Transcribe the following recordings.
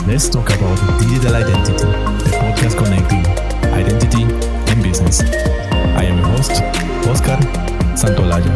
Let's talk about digital identity, the podcast connecting identity and business. I am your host, Oscar Santolaya.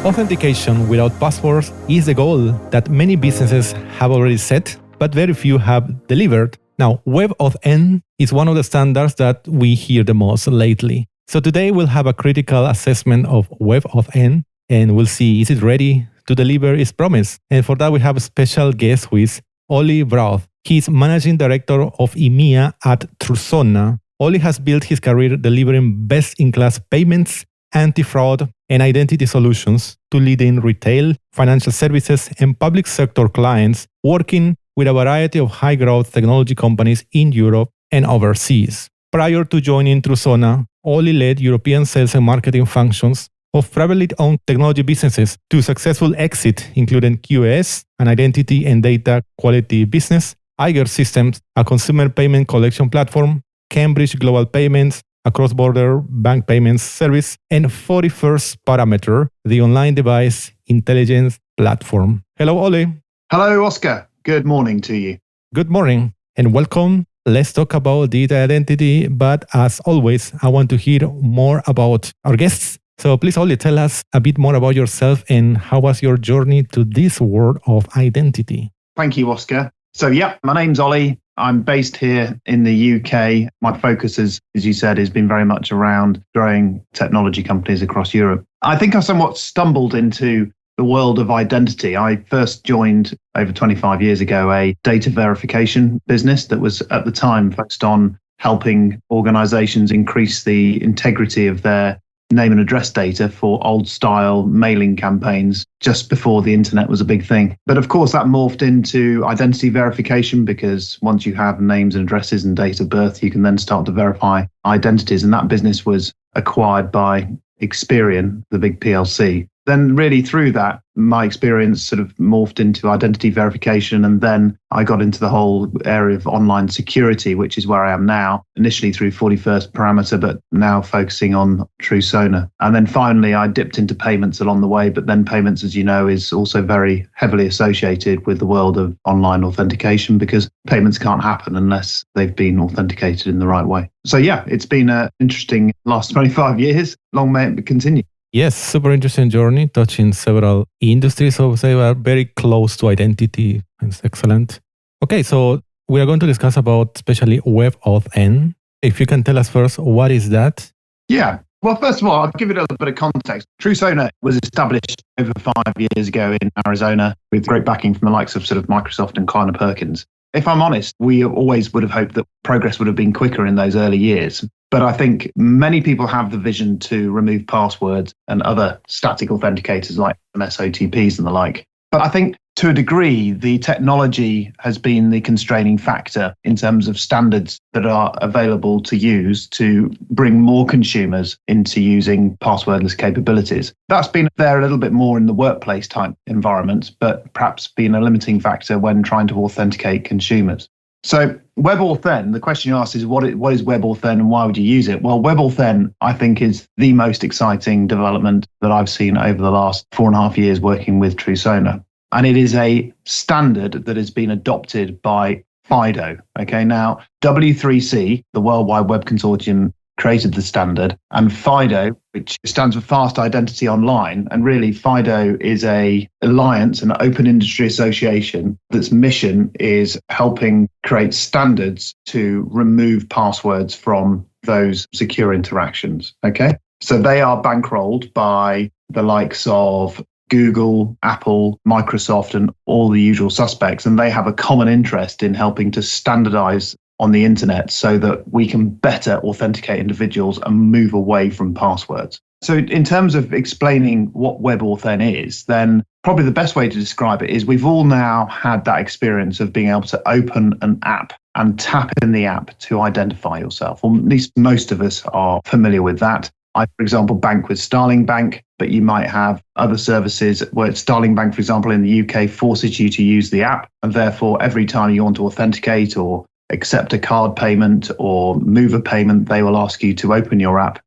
Authentication without passwords is the goal that many businesses have already set, but very few have delivered. Now, WebAuthn is one of the standards that we hear the most lately. So today we'll have a critical assessment of WebAuthn and we'll see, is it ready to deliver its promise? And for that we have a special guest who is Oli Brauth. He's Managing Director of EMEA at Trusona. Oli has built his career delivering best-in-class payments, anti-fraud, and identity solutions to leading retail, financial services, and public sector clients, working with a variety of high-growth technology companies in Europe and overseas. Prior to joining Trusona, Oli led European sales and marketing functions of privately owned technology businesses to successful exit, including QoS, an identity and data quality business, Eiger Systems, a consumer payment collection platform, Cambridge Global Payments, a cross-border bank payments service, and 41st Parameter, the online device intelligence platform. Hello, Oli. Hello, Oscar. Good morning to you. Good morning and welcome. Let's talk about data identity, but as always, I want to hear more about our guests. So please, Oli, tell us a bit more about yourself and how was your journey to this world of identity? Thank you, Oscar. So my name's Oli. I'm based here in the UK. My focus, as you said, has been very much around growing technology companies across Europe. I think I somewhat stumbled into the world of identity. I first joined over 25 years ago a data verification business that was at the time focused on helping organizations increase the integrity of their name and address data for old style mailing campaigns just before the internet was a big thing. But of course that morphed into identity verification because once you have names and addresses and date of birth, you can then start to verify identities. And that business was acquired by Experian, the big PLC. Then really through that, my experience sort of morphed into identity verification. And then I got into the whole area of online security, which is where I am now, initially through 41st Parameter, but now focusing on Trusona. And then finally, I dipped into payments along the way. But then payments, as you know, is also very heavily associated with the world of online authentication because payments can't happen unless they've been authenticated in the right way. So it's been an interesting last 25 years. Long may it continue. Yes, super interesting journey, touching several industries. So they are very close to identity. It's excellent. Okay, so we are going to discuss about especially WebAuthn. If you can tell us first, what is that? Yeah. Well, first of all, I'll give it a little bit of context. Trusona was established over 5 years ago in Arizona with great backing from the likes of sort of Microsoft and Kleiner Perkins. If I'm honest, we always would have hoped that progress would have been quicker in those early years. But I think many people have the vision to remove passwords and other static authenticators like OTPs and the like. But I think to a degree, the technology has been the constraining factor in terms of standards that are available to use to bring more consumers into using passwordless capabilities. That's been there a little bit more in the workplace type environments, but perhaps been a limiting factor when trying to authenticate consumers. So WebAuthn, the question you asked is what is WebAuthn and why would you use it? Well, WebAuthn, I think, is the most exciting development that I've seen over the last 4.5 years working with Trusona. And it is a standard that has been adopted by FIDO. Okay, now W3C, the World Wide Web Consortium, created the standard, and FIDO, which stands for Fast Identity Online, and really FIDO is an alliance, an open industry association that's mission is helping create standards to remove passwords from those secure interactions. Okay, so they are bankrolled by the likes of Google, Apple, Microsoft, and all the usual suspects, and they have a common interest in helping to standardize on the internet so that we can better authenticate individuals and move away from passwords. So in terms of explaining what WebAuthn is, then probably the best way to describe it is we've all now had that experience of being able to open an app and tap in the app to identify yourself. Or at least most of us are familiar with that. I, for example, bank with Starling Bank, but you might have other services where Starling Bank, for example, in the UK forces you to use the app. And therefore, every time you want to authenticate or accept a card payment or move a payment, they will ask you to open your app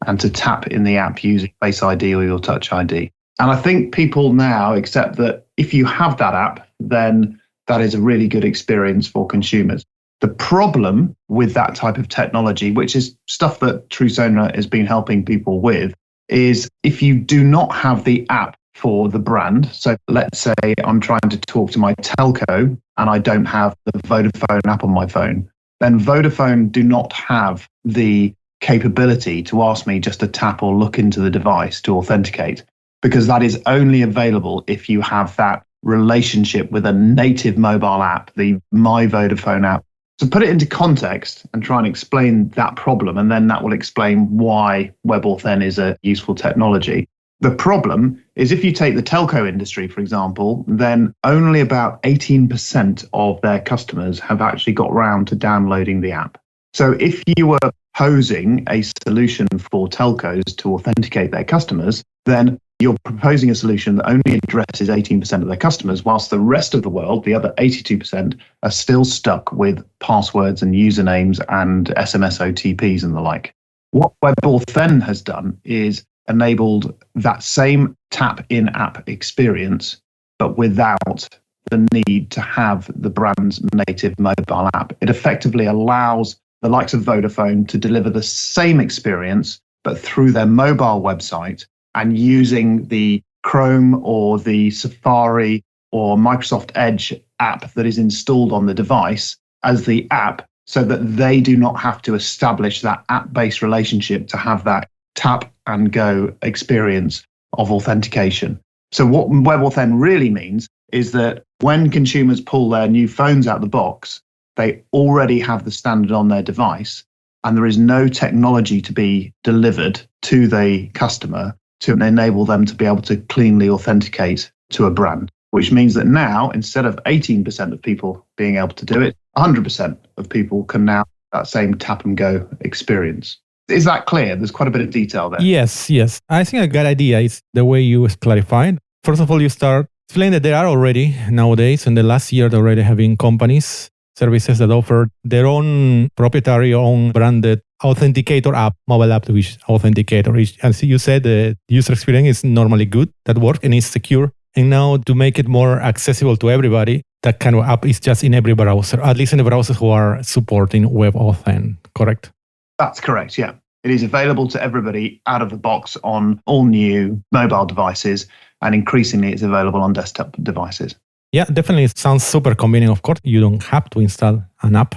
and to tap in the app using Face ID or your Touch ID. And I think people now accept that if you have that app, then that is a really good experience for consumers. The problem with that type of technology, which is stuff that TrueSonar has been helping people with, is if you do not have the app for the brand. So let's say I'm trying to talk to my telco and I don't have the Vodafone app on my phone, then Vodafone do not have the capability to ask me just to tap or look into the device to authenticate, because that is only available if you have that relationship with a native mobile app, the My Vodafone app. So put it into context and try and explain that problem, and then that will explain why WebAuthn is a useful technology. The problem is if you take the telco industry, for example, then only about 18% of their customers have actually got round to downloading the app. So if you were posing a solution for telcos to authenticate their customers, then you're proposing a solution that only addresses 18% of their customers, whilst the rest of the world, the other 82%, are still stuck with passwords and usernames and SMS OTPs and the like. What WebAuthn has done is enabled that same tap in-app experience, but without the need to have the brand's native mobile app. It effectively allows the likes of Vodafone to deliver the same experience, but through their mobile website and using the Chrome or the Safari or Microsoft Edge app that is installed on the device as the app, so that they do not have to establish that app-based relationship to have that tap and go experience of authentication. So what WebAuthn really means is that when consumers pull their new phones out of the box, they already have the standard on their device, and there is no technology to be delivered to the customer to enable them to be able to cleanly authenticate to a brand, which means that now, instead of 18% of people being able to do it, 100% of people can now have that same tap and go experience. Is that clear? There's quite a bit of detail there. Yes. I think a good idea is the way you clarified. First of all, you start explaining that there are already nowadays, in the last year, already having companies, services that offer their own proprietary, own branded authenticator app, mobile app, which authenticator. As you said, the user experience is normally good, that works and is secure. And now to make it more accessible to everybody, that kind of app is just in every browser, at least in the browsers who are supporting WebAuthn, correct? That's correct, yeah. It is available to everybody out of the box on all new mobile devices, and increasingly it's available on desktop devices. Yeah, definitely. It sounds super convenient. Of course, you don't have to install an app.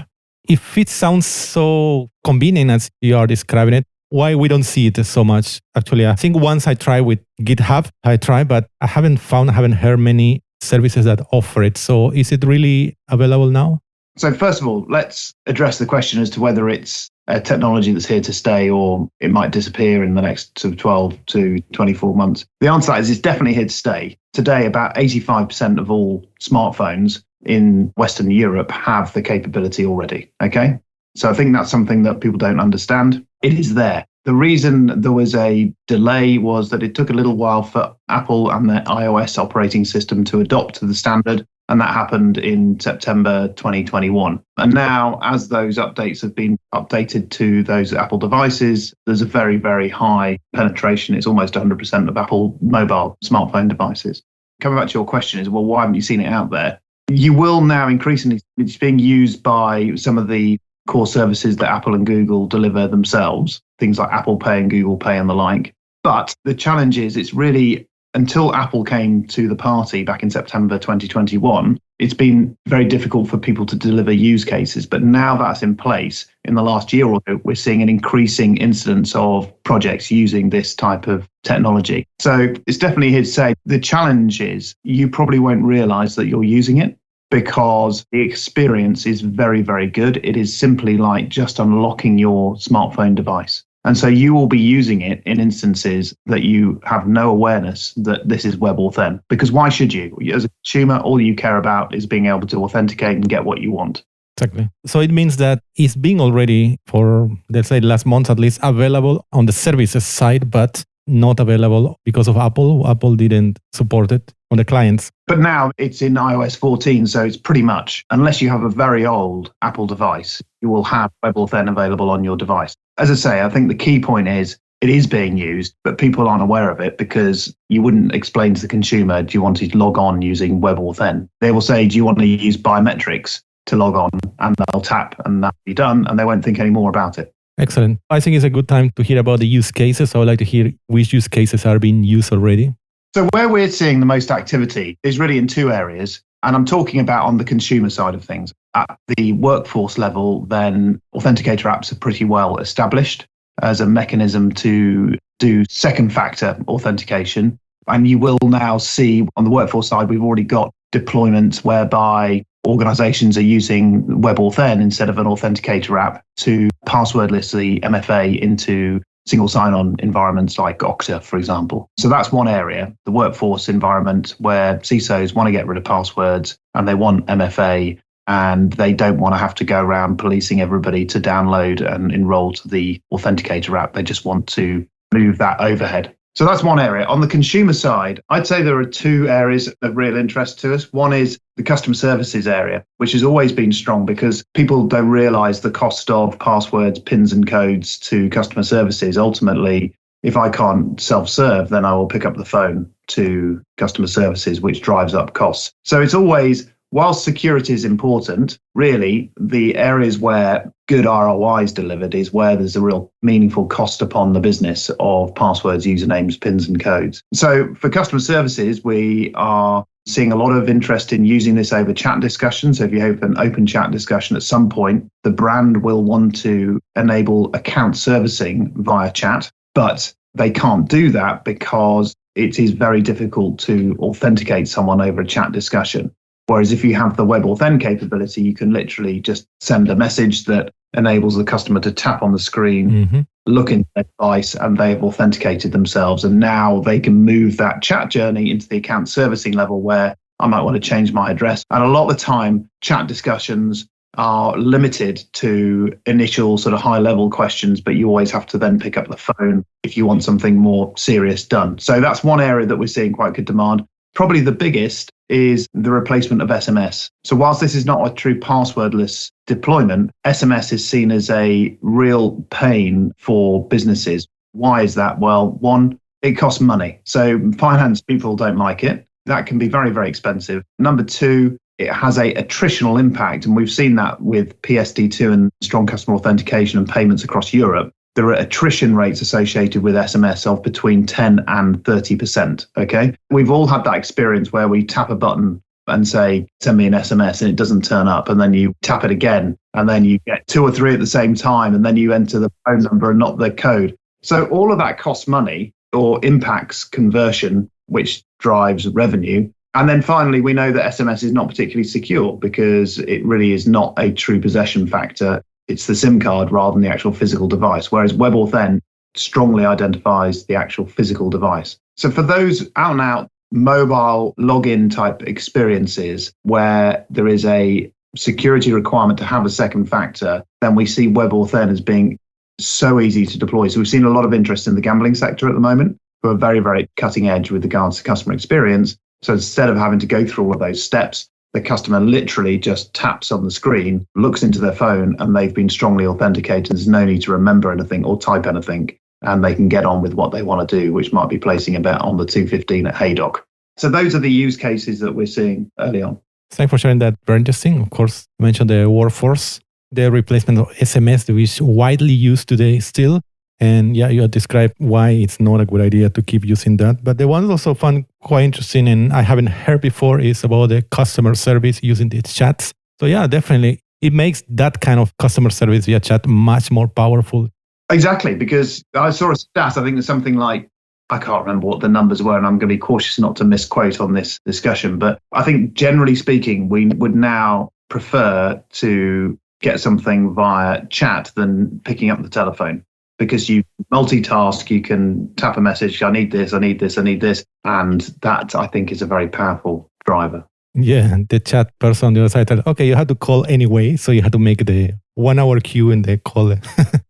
If it sounds so convenient as you are describing it, why we don't see it so much? Actually, I think once I tried with GitHub, but I haven't heard many services that offer it. So is it really available now? So first of all, let's address the question as to whether it's a technology that's here to stay or it might disappear in the next sort of 12 to 24 months. The answer is it's definitely here to stay. Today, about 85% of all smartphones in Western Europe have the capability already, okay? So I think that's something that people don't understand. It is there. The reason there was a delay was that it took a little while for Apple and their iOS operating system to adopt the standard, and that happened in September 2021. And now, as those updates have been updated to those Apple devices, there's a very, very high penetration. It's almost 100% of Apple mobile smartphone devices. Coming back to your question is, well, why haven't you seen it out there? You will now increasingly, it's being used by some of the core services that Apple and Google deliver themselves, things like Apple Pay and Google Pay and the like. But the challenge is it's really, until Apple came to the party back in September 2021, it's been very difficult for people to deliver use cases. But now that's in place, in the last year or so, we're seeing an increasing incidence of projects using this type of technology. So it's definitely here to say the challenge is you probably won't realize that you're using it, because the experience is very, very good. It is simply like just unlocking your smartphone device. And so you will be using it in instances that you have no awareness that this is WebAuthn. Because why should you? As a consumer, all you care about is being able to authenticate and get what you want. Exactly. So it means that it's being already, for, let's say, last month at least, available on the services side, but not available because of Apple. Apple didn't support it on the clients. But now it's in iOS 14, so it's pretty much, unless you have a very old Apple device, you will have WebAuthn available on your device. As I say, I think the key point is it is being used, but people aren't aware of it because you wouldn't explain to the consumer, do you want to log on using WebAuthn? They will say, do you want to use biometrics to log on? And they'll tap and that'll be done, and they won't think any more about it. Excellent. I think it's a good time to hear about the use cases. I would like to hear which use cases are being used already. So where we're seeing the most activity is really in two areas. And I'm talking about on the consumer side of things. At the workforce level, then authenticator apps are pretty well established as a mechanism to do second factor authentication. And you will now see on the workforce side, we've already got deployments whereby organizations are using WebAuthn instead of an authenticator app to passwordless the MFA into single sign-on environments like Okta, for example. So that's one area, the workforce environment where CISOs want to get rid of passwords and they want MFA, and they don't want to have to go around policing everybody to download and enroll to the authenticator app. They just want to move that overhead. So that's one area. On the consumer side, I'd say there are two areas of real interest to us. One is the customer services area, which has always been strong because people don't realize the cost of passwords, pins and codes to customer services. Ultimately, if I can't self-serve, then I will pick up the phone to customer services, which drives up costs. So it's always, whilst security is important, really the areas where good ROI is delivered is where there's a real meaningful cost upon the business of passwords, usernames, pins and codes. So for customer services, we are seeing a lot of interest in using this over chat discussion. So if you have an open chat discussion at some point, the brand will want to enable account servicing via chat, but they can't do that because it is very difficult to authenticate someone over a chat discussion. Whereas if you have the WebAuthn capability, you can literally just send a message that enables the customer to tap on the screen, look into their device, and they have authenticated themselves. And now they can move that chat journey into the account servicing level where I might want to change my address. And a lot of the time, chat discussions are limited to initial sort of high level questions, but you always have to then pick up the phone if you want something more serious done. So that's one area that we're seeing quite good demand. Probably the biggest is the replacement of SMS. So whilst this is not a true passwordless deployment, SMS is seen as a real pain for businesses. Why is that? Well, one, it costs money. So finance people don't like it. That can be very, very expensive. Number two, it has a attritional impact. And we've seen that with PSD2 and strong customer authentication and payments across Europe. There are attrition rates associated with SMS of between 10 and 30%. Okay. We've all had that experience where we tap a button and say, send me an SMS, and it doesn't turn up. And then you tap it again, and then you get two or three at the same time, and then you enter the phone number and not the code. So all of that costs money or impacts conversion, which drives revenue. And then finally, we know that SMS is not particularly secure because it really is not a true possession factor. It's the SIM card rather than the actual physical device, whereas WebAuthn strongly identifies the actual physical device. So for those out and out mobile login type experiences where there is a security requirement to have a second factor, then we see WebAuthn as being so easy to deploy. So we've seen a lot of interest in the gambling sector at the moment, who are very, very cutting edge with regards to customer experience. So instead of having to go through all of those steps, the customer literally just taps on the screen, looks into their phone, and they've been strongly authenticated. There's no need to remember anything or type anything, and they can get on with what they want to do, which might be placing a bet on the 215 at Haydock. So those are the use cases that we're seeing early on. Thanks for sharing that. Very interesting. Of course, you mentioned the workforce, the replacement of SMS, which is widely used today still. And yeah, you have described why it's not a good idea to keep using that. But the one also found quite interesting and I haven't heard before is about the customer service using the chats. So yeah, definitely. It makes that kind of customer service via chat much more powerful. Exactly, because I saw a stat, I think it's something like, I can't remember what the numbers were, and I'm going to be cautious not to misquote on this discussion. But I think generally speaking, we would now prefer to get something via chat than picking up the telephone. Because you multitask, you can tap a message, I need this, I need this, I need this. And that, I think, is a very powerful driver. Yeah, the chat person on the other side said, okay, you had to call anyway. So you had to make the 1 hour queue and they call it.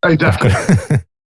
Exactly.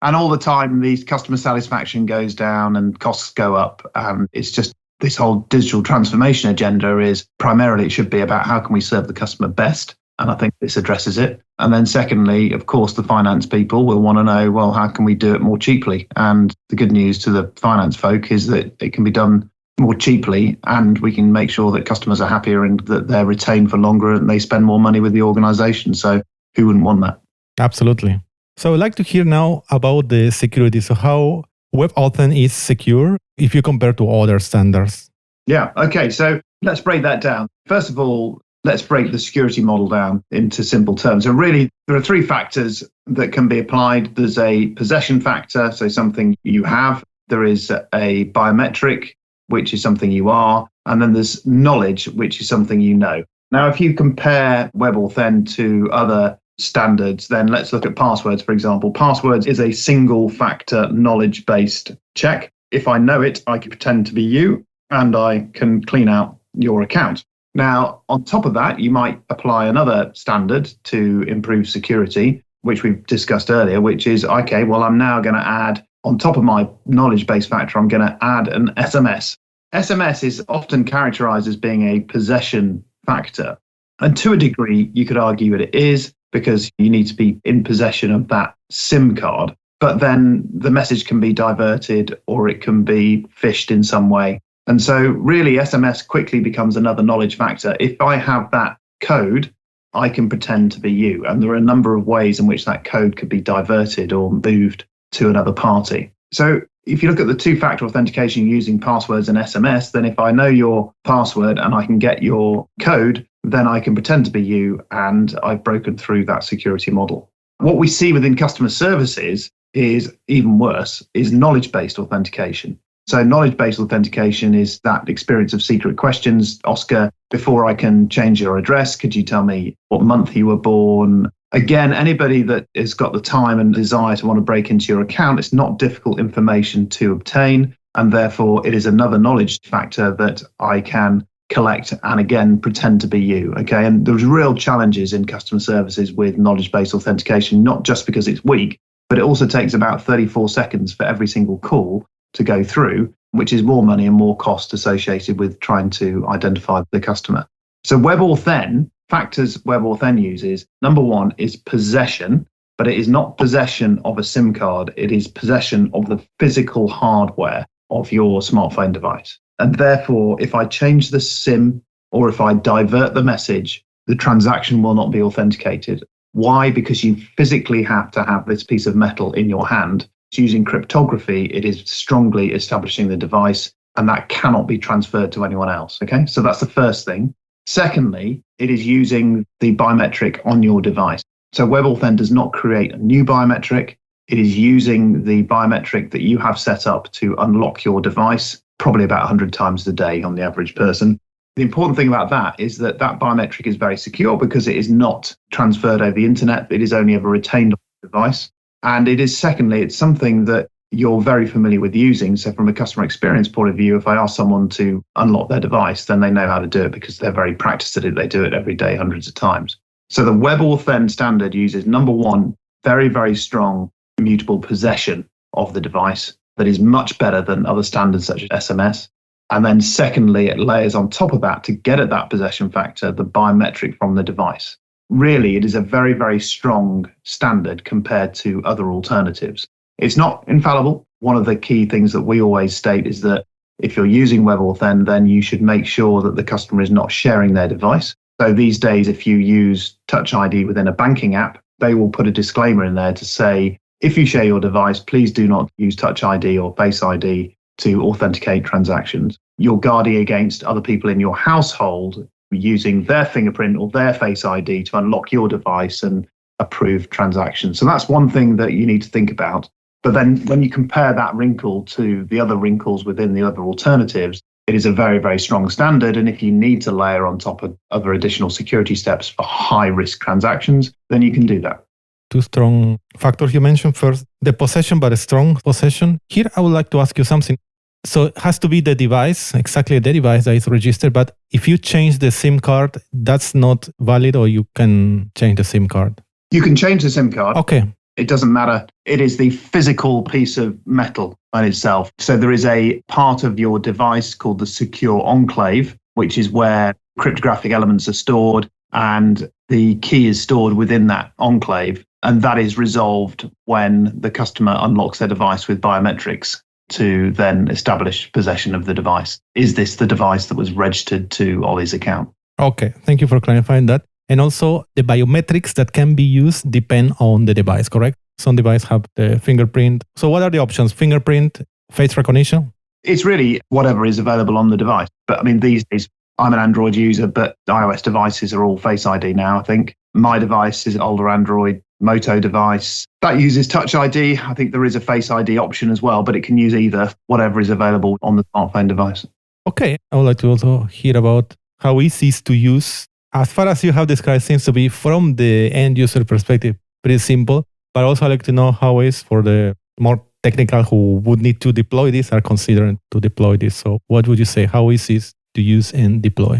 And all the time, the customer satisfaction goes down and costs go up. And it's just this whole digital transformation agenda is primarily, it should be about how can we serve the customer best. And I think this addresses it. And then secondly, of course, the finance people will want to know, well, how can we do it more cheaply? And the good news to the finance folk is that it can be done more cheaply, and we can make sure that customers are happier and that they're retained for longer and they spend more money with the organization. So who wouldn't want that? Absolutely. So I'd like to hear now about the security. So how WebAuthn is secure if you compare to other standards? Yeah. Okay. So let's break that down. First of all, let's break the security model down into simple terms. So really, there are three factors that can be applied. There's a possession factor, so something you have. There is a biometric, which is something you are. And then there's knowledge, which is something you know. Now, if you compare WebAuthn to other standards, then let's look at passwords, for example. Passwords is a single factor knowledge-based check. If I know it, I can pretend to be you and I can clean out your account. Now, on top of that, you might apply another standard to improve security, which we've discussed earlier, which is, okay, well, I'm now going to add, on top of my knowledge-based factor, I'm going to add an SMS. SMS is often characterized as being a possession factor. And to a degree, you could argue that it is, because you need to be in possession of that SIM card. But then the message can be diverted or it can be phished in some way. And so really SMS quickly becomes another knowledge factor. If I have that code, I can pretend to be you. And there are a number of ways in which that code could be diverted or moved to another party. So if you look at the two-factor authentication using passwords and SMS, then if I know your password and I can get your code, then I can pretend to be you and I've broken through that security model. What we see within customer services is even worse, is knowledge-based authentication. So knowledge-based authentication is that experience of secret questions. Oscar, before I can change your address, could you tell me what month you were born? Again, anybody that has got the time and desire to want to break into your account, it's not difficult information to obtain. And therefore, it is another knowledge factor that I can collect and again, pretend to be you. Okay. And there's real challenges in customer services with knowledge-based authentication, not just because it's weak, but it also takes about 34 seconds for every single call to go through, which is more money and more cost associated with trying to identify the customer. So WebAuthn, factors WebAuthn uses, number one is possession, but it is not possession of a SIM card. It is possession of the physical hardware of your smartphone device. And therefore, if I change the SIM or if I divert the message, the transaction will not be authenticated. Why? Because you physically have to have this piece of metal in your hand. Using cryptography, it is strongly establishing the device, and that cannot be transferred to anyone else. Okay, so that's the first thing. Secondly, it is using the biometric on your device. So WebAuthn does not create a new biometric. It is using the biometric that you have set up to unlock your device, probably about 100 times a day on the average person. The important thing about that is that that biometric is very secure because it is not transferred over the internet. It is only ever retained on the device. And it is, secondly, it's something that you're very familiar with using. So from a customer experience point of view, if I ask someone to unlock their device, then they know how to do it because they're very practiced at it. They do it every day, hundreds of times. So the WebAuthn standard uses, number one, very, very strong immutable possession of the device that is much better than other standards such as SMS. And then secondly, it layers on top of that to get at that possession factor, the biometric from the device. Really, it is a very, very strong standard compared to other alternatives. It's not infallible. One of the key things that we always state is that if you're using WebAuthn, then you should make sure that the customer is not sharing their device. So these days, if you use Touch ID within a banking app, they will put a disclaimer in there to say, if you share your device, please do not use Touch ID or Face ID to authenticate transactions. You're guarding against other people in your household using their fingerprint or their Face ID to unlock your device and approve transactions. So that's one thing that you need to think about. But then when you compare that wrinkle to the other wrinkles within the other alternatives, it is a very, very strong standard. And if you need to layer on top of other additional security steps for high-risk transactions, then you can do that. Two strong factors you mentioned. First, the possession, but a strong possession. Here, I would like to ask you something. So it has to be the device, exactly the device that is registered. But if you change the SIM card, that's not valid, or you can change the SIM card? You can change the SIM card. Okay. It doesn't matter. It is the physical piece of metal on itself. So there is a part of your device called the secure enclave, which is where cryptographic elements are stored. and the key is stored within that enclave, and that is resolved when the customer unlocks their device with biometrics to then establish possession of the device. Is this the device that was registered to Ollie's account? Okay, thank you for clarifying that. And also, the biometrics that can be used depend on the device, correct? Some devices have the fingerprint. So what are the options? Fingerprint, face recognition? It's really whatever is available on the device. But I mean, these days, I'm an Android user, but iOS devices are all Face ID now, I think. My device is an older Android Moto device. That uses Touch ID. I think there is a Face ID option as well, but it can use either, whatever is available on the smartphone device. Okay, I would like to also hear about how easy it is to use. As far as you have described, seems to be from the end user perspective, pretty simple. But also I'd like to know how it is for the more technical who would need to deploy this, are considering to deploy this. So what would you say? How easy it is to use and deploy?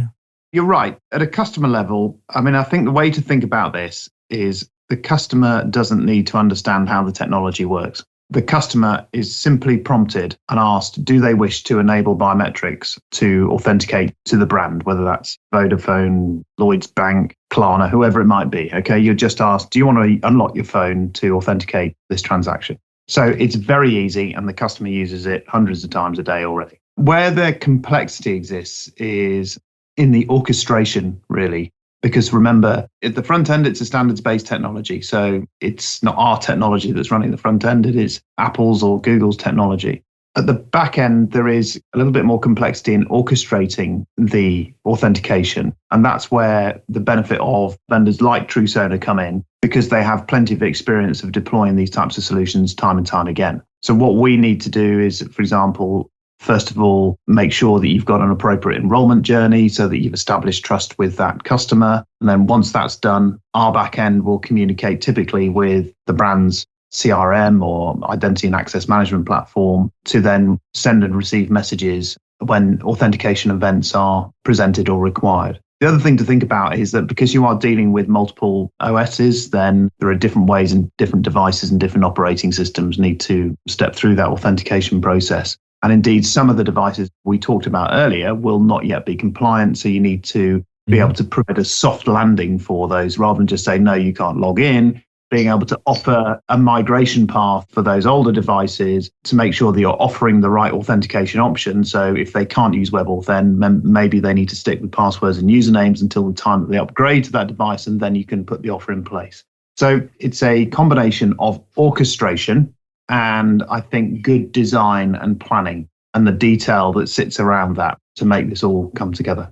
You're right. At a customer level, I mean, I think the way to think about this is the customer doesn't need to understand how the technology works. The customer is simply prompted and asked, do they wish to enable biometrics to authenticate to the brand, whether that's Vodafone, Lloyds Bank, Klarna, whoever it might be. Okay, you're just asked, do you want to unlock your phone to authenticate this transaction? So it's very easy, and the customer uses it hundreds of times a day already. Where the complexity exists is in the orchestration, really. Because remember, at the front end, it's a standards-based technology. So it's not our technology that's running the front end. It is Apple's or Google's technology. At the back end, there is a little bit more complexity in orchestrating the authentication. And that's where the benefit of vendors like TruSonar come in, because they have plenty of experience of deploying these types of solutions time and time again. So what we need to do is, for example, first of all, make sure that you've got an appropriate enrollment journey so that you've established trust with that customer. And then once that's done, our backend will communicate typically with the brand's CRM or identity and access management platform to then send and receive messages when authentication events are presented or required. The other thing to think about is that because you are dealing with multiple OSs, then there are different ways and different devices and different operating systems need to step through that authentication process. And indeed, some of the devices we talked about earlier will not yet be compliant. So you need to be able to provide a soft landing for those rather than just say, no, you can't log in. Being able to offer a migration path for those older devices to make sure that you're offering the right authentication option. So if they can't use WebAuth, then maybe they need to stick with passwords and usernames until the time that they upgrade to that device, and then you can put the offer in place. So it's a combination of orchestration and I think good design and planning and the detail that sits around that to make this all come together.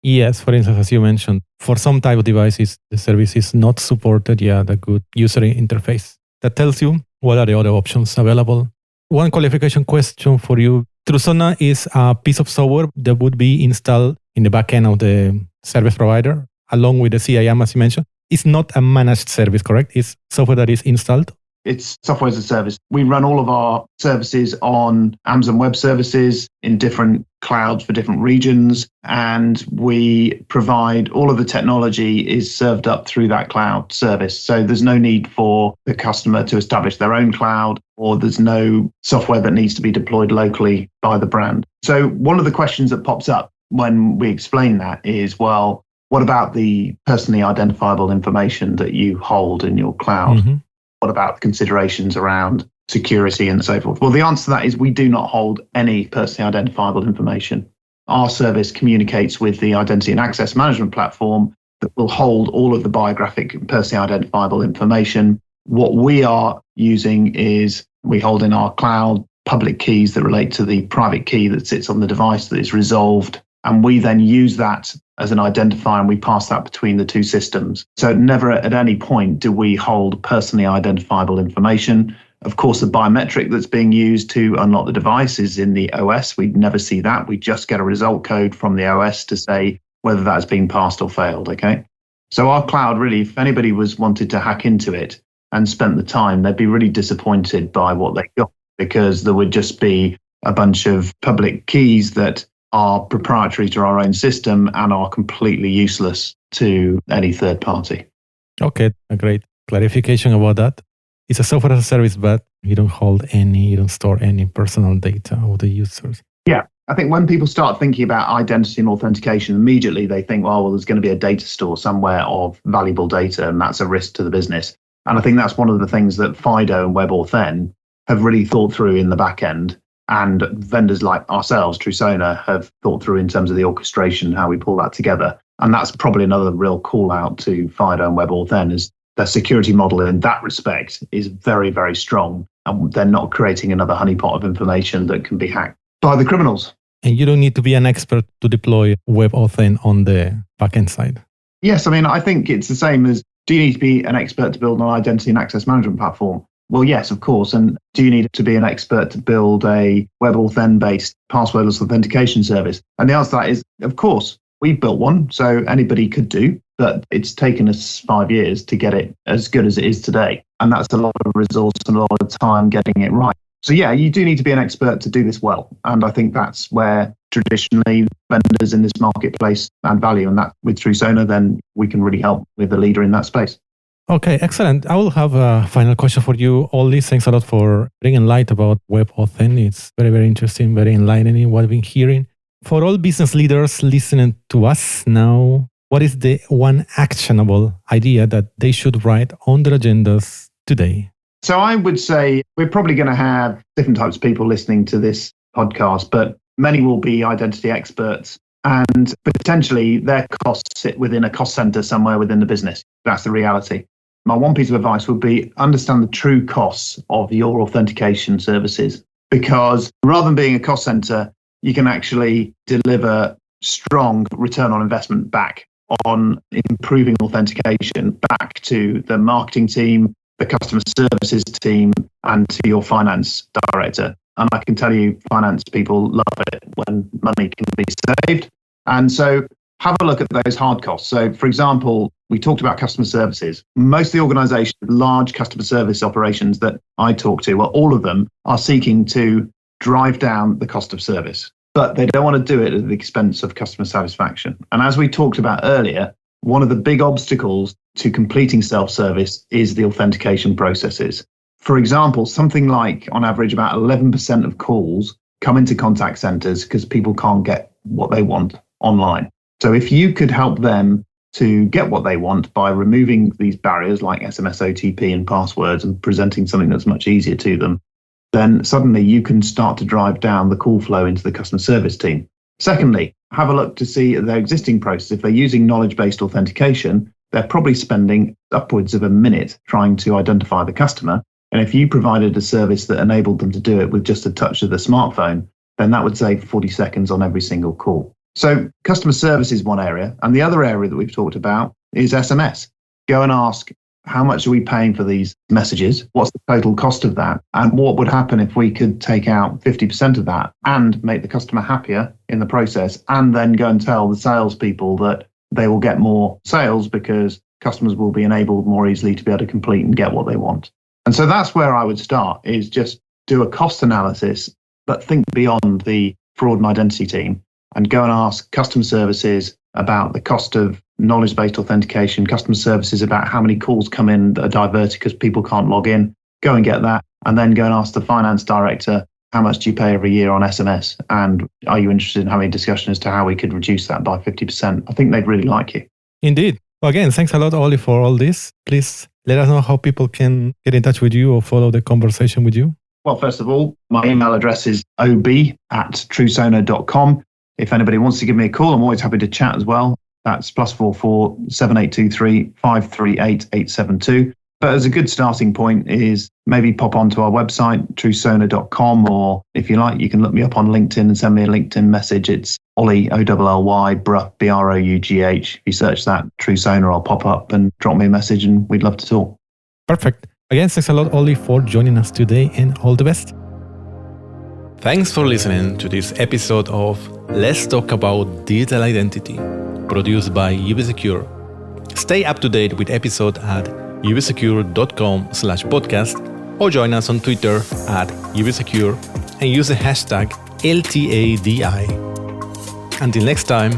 Yes, for instance, as you mentioned, for some type of devices, the service is not supported yet, a good user interface. That tells you what are the other options available. One qualification question for you. TruSonar is a piece of software that would be installed in the backend of the service provider, along with the CIAM, as you mentioned. It's not a managed service, correct? It's software that is installed. It's software as a service. We run all of our services on Amazon Web Services in different clouds for different regions, and we provide all of the technology is served up through that cloud service. So there's no need for the customer to establish their own cloud, or there's no software that needs to be deployed locally by the brand. So one of the questions that pops up when we explain that is, well, what about the personally identifiable information that you hold in your cloud? Mm-hmm. What about considerations around security and so forth? Well, the answer to that is we do not hold any personally identifiable information. Our service communicates with the identity and access management platform that will hold all of the biographic and personally identifiable information. What we are using is we hold in our cloud public keys that relate to the private key that sits on the device that is resolved. And we then use that as an identifier, and we pass that between the two systems. So never at any point do we hold personally identifiable information. Of course, the biometric that's being used to unlock the device is in the OS. We'd never see that. We just get a result code from the OS to say whether that's been passed or failed, okay? So our cloud really, if anybody was wanted to hack into it and spent the time, they'd be really disappointed by what they got, because there would just be a bunch of public keys that are proprietary to our own system and are completely useless to any third party. Okay, a great clarification about that. It's a software as a service, but you don't hold any, you don't store any personal data of the users. Yeah. I think when people start thinking about identity and authentication, immediately they think, well, there's going to be a data store somewhere of valuable data, and that's a risk to the business. And I think that's one of the things that FIDO and WebAuthn have really thought through in the back end. And vendors like ourselves, Trusona, have thought through in terms of the orchestration, how we pull that together. And that's probably another real call out to FIDO and WebAuthn, is their security model in that respect is very, very strong. And they're not creating another honeypot of information that can be hacked by the criminals. And you don't need to be an expert to deploy WebAuthn on the backend side. Yes, I mean, I think it's the same as, do you need to be an expert to build an identity and access management platform? Well, yes, of course. And do you need to be an expert to build a WebAuthn-based passwordless authentication service? And the answer to that is, of course, we've built one, so anybody could do, but it's taken us 5 years to get it as good as it is today. And that's a lot of resource and a lot of time getting it right. So yeah, you do need to be an expert to do this well. And I think that's where traditionally vendors in this marketplace add value. And that with Trusona, then we can really help with the leader in that space. Okay, excellent. I will have a final question for you. Ollie, thanks a lot for bringing light about WebAuthn. It's very, very interesting, very enlightening what I've been hearing. For all business leaders listening to us now, what is the one actionable idea that they should write on their agendas today? So I would say we're probably going to have different types of people listening to this podcast, but many will be identity experts, and potentially their costs sit within a cost center somewhere within the business. That's the reality. My one piece of advice would be understand the true costs of your authentication services, because rather than being a cost center, you can actually deliver strong return on investment back on improving authentication back to the marketing team, the customer services team, and to your finance director. And I can tell you, finance people love it when money can be saved. And so have a look at those hard costs. So, for example, we talked about customer services. Most of the organizations, large customer service operations that I talk to, well, all of them are seeking to drive down the cost of service, but they don't want to do it at the expense of customer satisfaction. And as we talked about earlier, one of the big obstacles to completing self-service is the authentication processes. For example, something like, on average, about 11% of calls come into contact centers because people can't get what they want online. So if you could help them to get what they want by removing these barriers like SMS, OTP and passwords and presenting something that's much easier to them, then suddenly you can start to drive down the call flow into the customer service team. Secondly, have a look to see their existing process. If they're using knowledge-based authentication, they're probably spending upwards of a minute trying to identify the customer. And if you provided a service that enabled them to do it with just a touch of the smartphone, then that would save 40 seconds on every single call. So customer service is one area. And the other area that we've talked about is SMS. Go and ask, how much are we paying for these messages? What's the total cost of that? And what would happen if we could take out 50% of that and make the customer happier in the process, and then go and tell the salespeople that they will get more sales because customers will be enabled more easily to be able to complete and get what they want. And so that's where I would start, is just do a cost analysis, but think beyond the fraud and identity team and go and ask customer services about the cost of knowledge-based authentication, customer services about how many calls come in that are diverted because people can't log in. Go and get that, and then go and ask the finance director, how much do you pay every year on SMS? And are you interested in having a discussion as to how we could reduce that by 50%? I think they'd really like you. Indeed. Well, again, thanks a lot, Ollie, for all this. Please let us know how people can get in touch with you or follow the conversation with you. Well, first of all, my email address is ob@trusona.com. If anybody wants to give me a call, I'm always happy to chat as well. That's +44 7823 538 872. But as a good starting point is maybe pop onto our website, trusona.com, or if you like, you can look me up on LinkedIn and send me a LinkedIn message. It's Ollie, O-L-L-Y, Brough, B-R-O-U-G-H. If you search that, Trusona, I'll pop up and drop me a message and we'd love to talk. Perfect. Again, thanks a lot, Ollie, for joining us today, and all the best. Thanks for listening to this episode of Let's Talk About Digital Identity, produced by UBSecure. Stay up to date with episodes at ubsecure.com/podcast, or join us on Twitter @ubsecure and use the hashtag LTADI. Until next time,